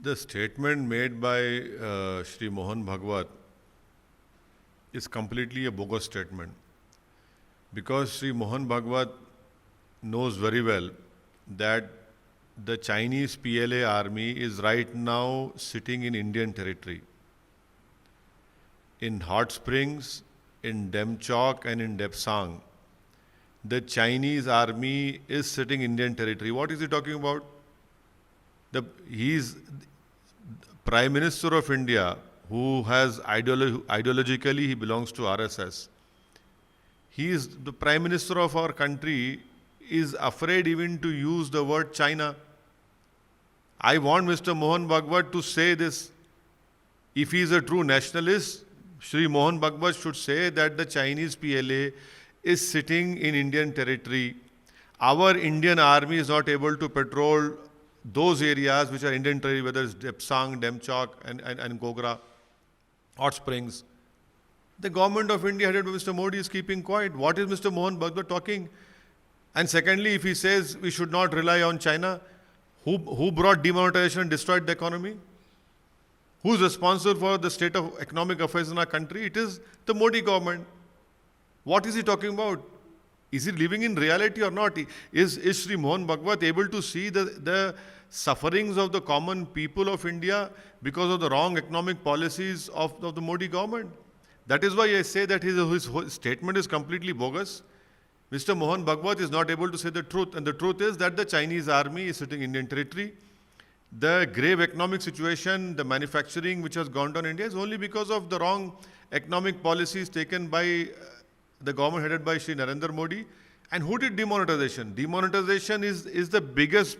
The statement made by Shri Mohan Bhagwat is completely a bogus statement, because Shri Mohan Bhagwat knows very well that the Chinese PLA army is right now sitting in Indian territory, in Hot Springs, in Demchok and in Depsang. The Chinese army is sitting in Indian territory. What is he talking about? He is Prime Minister of India, who has ideologically he belongs to RSS. He is the Prime Minister of our country, is afraid even to use the word China. I want Mr. Mohan Bhagwat to say this. If he is a true nationalist, Shri Mohan Bhagwat should say that the Chinese PLA is sitting in Indian territory. Our Indian army is not able to patrol those areas which are Indian territory, whether it's Depsang, Demchok and Gogra, Hot Springs. The government of India headed by Mr. Modi is keeping quiet. What is Mr. Mohan Bhagwat talking? And secondly, if he says we should not rely on China, who brought demonetization and destroyed the economy? Who is responsible for the state of economic affairs in our country? It is the Modi government. What is he talking about? Is he living in reality or not? Is Shri Mohan Bhagwat able to see the sufferings of the common people of India because of the wrong economic policies of the Modi government? That is why I say that his statement is completely bogus. Mr. Mohan Bhagwat is not able to say the truth, and the truth is that the Chinese army is sitting in Indian territory. The grave economic situation, the manufacturing which has gone down in India is only because of the wrong economic policies taken by the government headed by Shri Narendra Modi. And who did demonetization? Demonetization is the biggest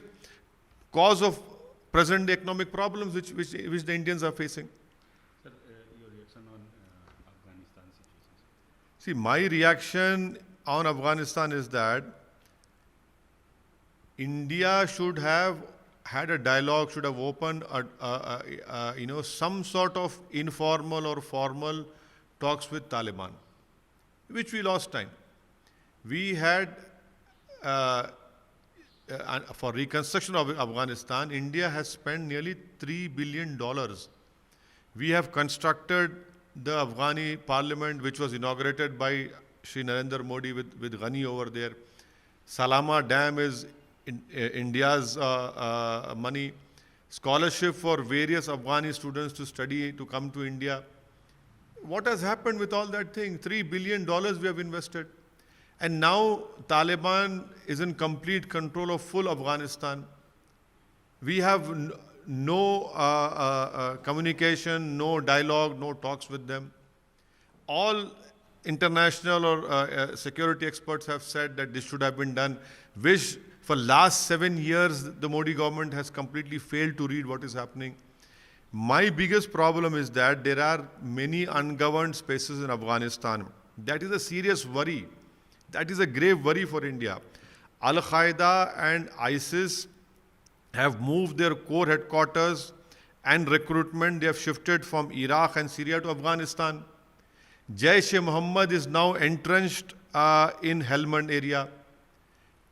cause of present economic problems which the Indians are facing. Sir, your reaction on Afghanistan situation? See, my reaction on Afghanistan is that India should have had a dialogue, should have opened some sort of informal or formal talks with Taliban, which we lost time. We had, for reconstruction of Afghanistan, India has spent nearly $3 billion. We have constructed the Afghani parliament, which was inaugurated by Shri Narendra Modi with Ghani over there. Salama Dam is India's money. Scholarship for various Afghani students to study, to come to India. What has happened with all that thing? $3 billion we have invested. And now Taliban is in complete control of full Afghanistan. We have no communication, no dialogue, no talks with them. All international or security experts have said that this should have been done, which for last 7 years the Modi government has completely failed to read what is happening. My biggest problem is that there are many ungoverned spaces in Afghanistan. That is a serious worry. That is a grave worry for India. Al-Qaeda and ISIS have moved their core headquarters and recruitment. They have shifted from Iraq and Syria to Afghanistan. Jaish-e-Mohammed is now entrenched in Helmand area.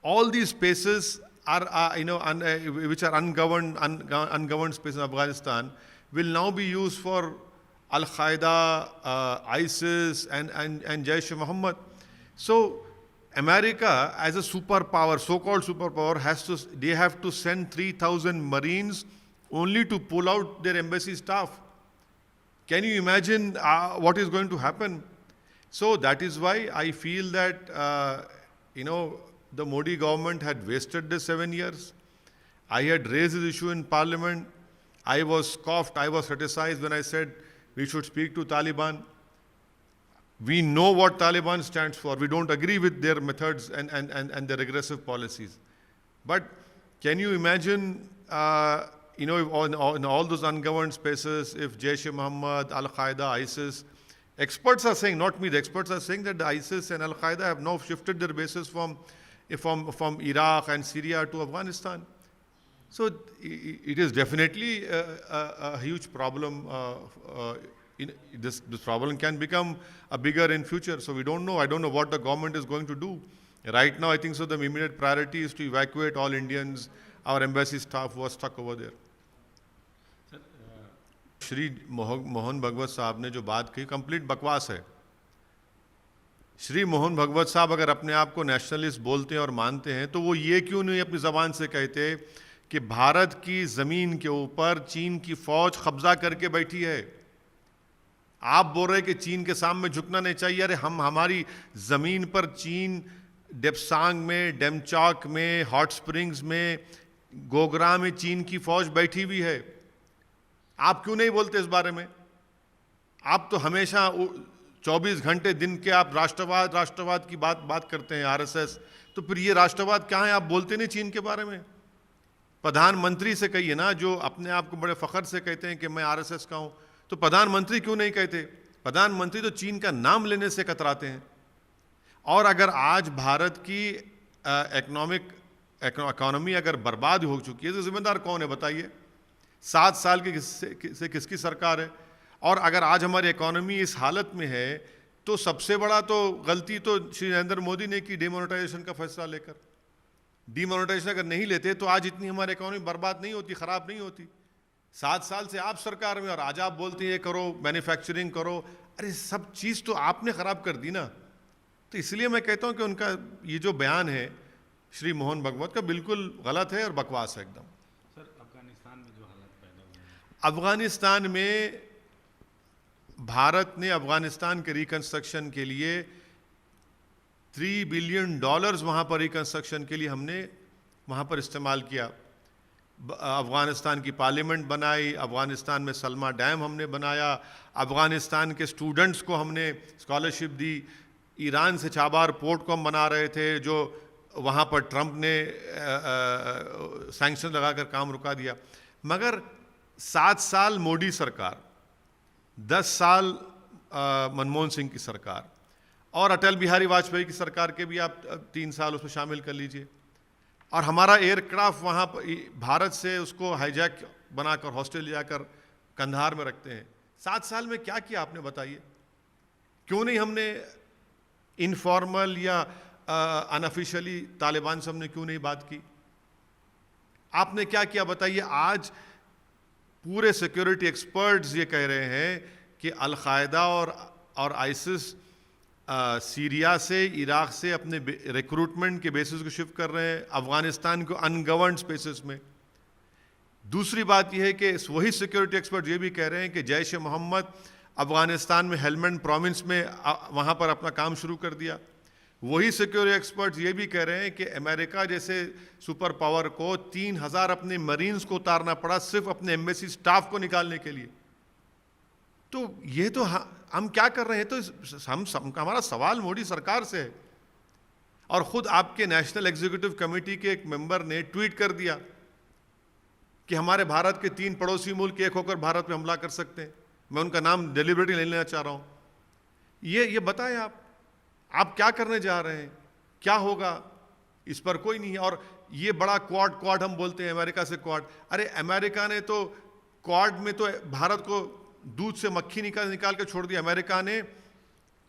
All these spaces are, which are ungoverned spaces in Afghanistan, will now be used for Al-Qaeda, ISIS, and Jaish-e-Mohammed. So, America, as a superpower, so-called superpower, they have to send 3,000 Marines only to pull out their embassy staff. Can you imagine what is going to happen? So that is why I feel that, the Modi government had wasted the 7 years. I had raised this issue in parliament. I was scoffed, I was criticized when I said we should speak to Taliban. We know what Taliban stands for. We don't agree with their methods and their aggressive policies. But can you imagine, in all those ungoverned spaces, if Jaish-e-Mohammed, Al-Qaeda, ISIS, experts are saying, not me, the experts are saying that the ISIS and Al-Qaeda have now shifted their bases from Iraq and Syria to Afghanistan. So it is definitely a huge problem. This problem can become a bigger in future. So we don't know. I don't know what the government is going to do. Right now, I think so the immediate priority is to evacuate all Indians, our embassy staff who are stuck over there. Shri Mohan Bhagwat साहब ने जो बात कही complete बकवास है। श्री मोहन भागवत साहब अगर अपने आप को नेशनलिस्ट बोलते हैं और मानते हैं तो वो ये क्यों नहीं अपनी ज़बान से कहते कि भारत की ज़मीन के ऊपर चीन की फ़ौज कब्जा करके बैठी है। आप बोल रहे कि चीन के सामने झुकना नहीं चाहिए। अरे हमारी ज़मीन पर चीन डेप्सांग में, डेमचौक में, हॉट स्प्रिंग्स में, गोगरा में चीन की फ़ौज बैठी हुई है। आप क्यों नहीं बोलते इस बारे में? आप तो हमेशा 24 घंटे दिन के आप राष्ट्रवाद की बात करते हैं, आरएसएस। तो फिर ये राष्ट्रवाद क्या है? आप बोलते नहीं चीन के बारे में। प्रधानमंत्री से कहिए ना, जो अपने आप को बड़े फख्र से कहते हैं कि मैं आरएसएस का हूं, तो प्रधानमंत्री क्यों नहीं कहते? प्रधानमंत्री तो चीन का नाम लेने से कतराते हैं। और अगर आज भारत की इकोनॉमी अगर बर्बाद हो चुकी है तो जिम्मेदार कौन है बताइए? 7 साल की किसकी सरकार है? और अगर आज हमारी इकोनॉमी इस हालत में है तो सबसे बड़ा तो गलती तो श्री नरेंद्र मोदी ने की डिमोनेटाइजेशन का फैसला लेकर। डिमोनेटाइजेशन अगर नहीं लेते तो आज इतनी हमारी इकोनॉमी बर्बाद नहीं होती, ख़राब नहीं होती। 7 साल से आप सरकार में और आज आप बोलते हैं ये करो, मैन्युफैक्चरिंग करो। अरे सब चीज़ तो आपने ख़राब कर दी ना। तो इसलिए मैं कहता हूँ कि उनका ये जो बयान है श्री मोहन भागवत का बिल्कुल गलत है और बकवास है एकदम। सर, अफगानिस्तान में जो हालत पैदा हुए हैं, अफगानिस्तान में भारत ने अफगानिस्तान के रिकंस्ट्रक्शन के लिए $3 बिलियन वहाँ पर रिकंस्ट्रक्शन के लिए हमने वहाँ पर इस्तेमाल किया। अफगानिस्तान की पार्लियामेंट बनाई, अफगानिस्तान में सलमा डैम हमने बनाया, अफगानिस्तान के स्टूडेंट्स को हमने स्कॉलरशिप दी। ईरान से चाबार पोर्ट को हम बना रहे थे जो वहाँ पर ट्रंप ने सैंक्शन लगाकर काम रुका दिया। मगर 7 साल मोदी सरकार, 10 साल मनमोहन सिंह की सरकार और अटल बिहारी वाजपेयी की सरकार के भी आप 3 साल उसमें शामिल कर लीजिए। और हमारा एयरक्राफ्ट वहाँ पर भारत से उसको हाईजैक बनाकर हॉस्टल जाकर कंधार में रखते हैं। 7 साल में क्या किया आपने बताइए? क्यों नहीं हमने इनफॉर्मल या अनऑफिशियली तालिबान से हमने क्यों नहीं बात की? आपने क्या किया बताइए? आज पूरे सिक्योरिटी एक्सपर्ट्स ये कह रहे हैं कि अल-कायदा और आइसिस सीरिया से, इराक से अपने रिक्रूटमेंट के बेसिस को शिफ्ट कर रहे हैं अफगानिस्तान को अनगवर्नड स्पेसेस में। दूसरी बात यह है कि वही सिक्योरिटी एक्सपर्ट ये भी कह रहे हैं कि जैश ए मोहम्मद अफगानिस्तान में हेलमंड प्रोविंस में वहाँ पर अपना काम शुरू कर दिया। वही सिक्योरिटी एक्सपर्ट्स ये भी कह रहे हैं कि अमेरिका जैसे सुपर पावर को 3000 अपने मरीन्स को उतारना पड़ा सिर्फ अपने एम्बेसी स्टाफ को निकालने के लिए। तो ये तो हम क्या कर रहे हैं? तो हमारा सवाल मोदी सरकार से है। और ख़ुद आपके नेशनल एग्जीक्यूटिव कमेटी के एक मेंबर ने ट्वीट कर दिया कि हमारे भारत के 3 पड़ोसी मुल्क एक होकर भारत पे हमला कर सकते हैं। मैं उनका नाम डेलिबरेटली नहीं लेना चाह रहा हूँ। ये बताएं आप क्या करने जा रहे हैं? क्या होगा? इस पर कोई नहीं है। और ये बड़ा क्वाड हम बोलते हैं अमेरिका से क्वाड। अरे अमेरिका ने तो क्वाड में तो भारत को दूध से मक्खी निकाल के छोड़ दिया। अमेरिका ने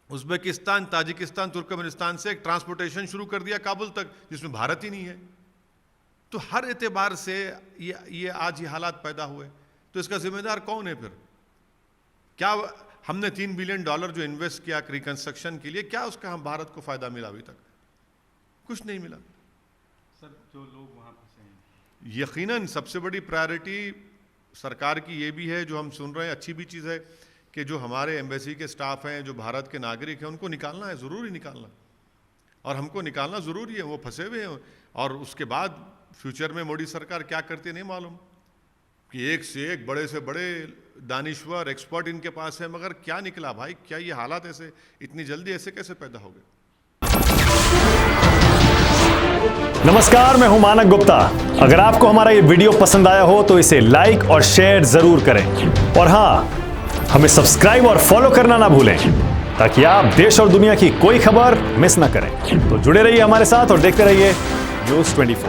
उज़्बेकिस्तान, ताजिकिस्तान, तुर्कमेनिस्तान से एक ट्रांसपोर्टेशन शुरू कर दिया काबुल तक, जिसमें भारत ही नहीं है। तो हर एतबार से ये आज ये हालात पैदा हुए। तो इसका जिम्मेदार कौन है फिर? क्या हमने $3 बिलियन जो इन्वेस्ट किया रिकंस्ट्रक्शन के लिए, क्या उसका हम भारत को फ़ायदा मिला? अभी तक कुछ नहीं मिला। सर, जो लोग वहाँ फंसे हैं, यकीनन सबसे बड़ी प्रायोरिटी सरकार की ये भी है, जो हम सुन रहे हैं, अच्छी भी चीज़ है कि जो हमारे एम्बेसी के स्टाफ हैं, जो भारत के नागरिक हैं, उनको निकालना है, ज़रूरी निकालना। और हमको निकालना ज़रूरी है, वो फंसे हुए हैं। और उसके बाद फ्यूचर में मोदी सरकार क्या करती है नहीं मालूम, कि एक से एक बड़े से बड़े दानिश्वर एक्सपर्ट इनके पास है, मगर क्या निकला भाई? क्या ये हालात ऐसे इतनी जल्दी ऐसे कैसे पैदा हो गए? नमस्कार, मैं हूं मानक गुप्ता। अगर आपको हमारा ये वीडियो पसंद आया हो तो इसे लाइक और शेयर जरूर करें। और हां, हमें सब्सक्राइब और फॉलो करना ना भूलें, ताकि आप देश और दुनिया की कोई खबर मिस ना करें। तो जुड़े रहिए हमारे साथ और देखते रहिए News 24।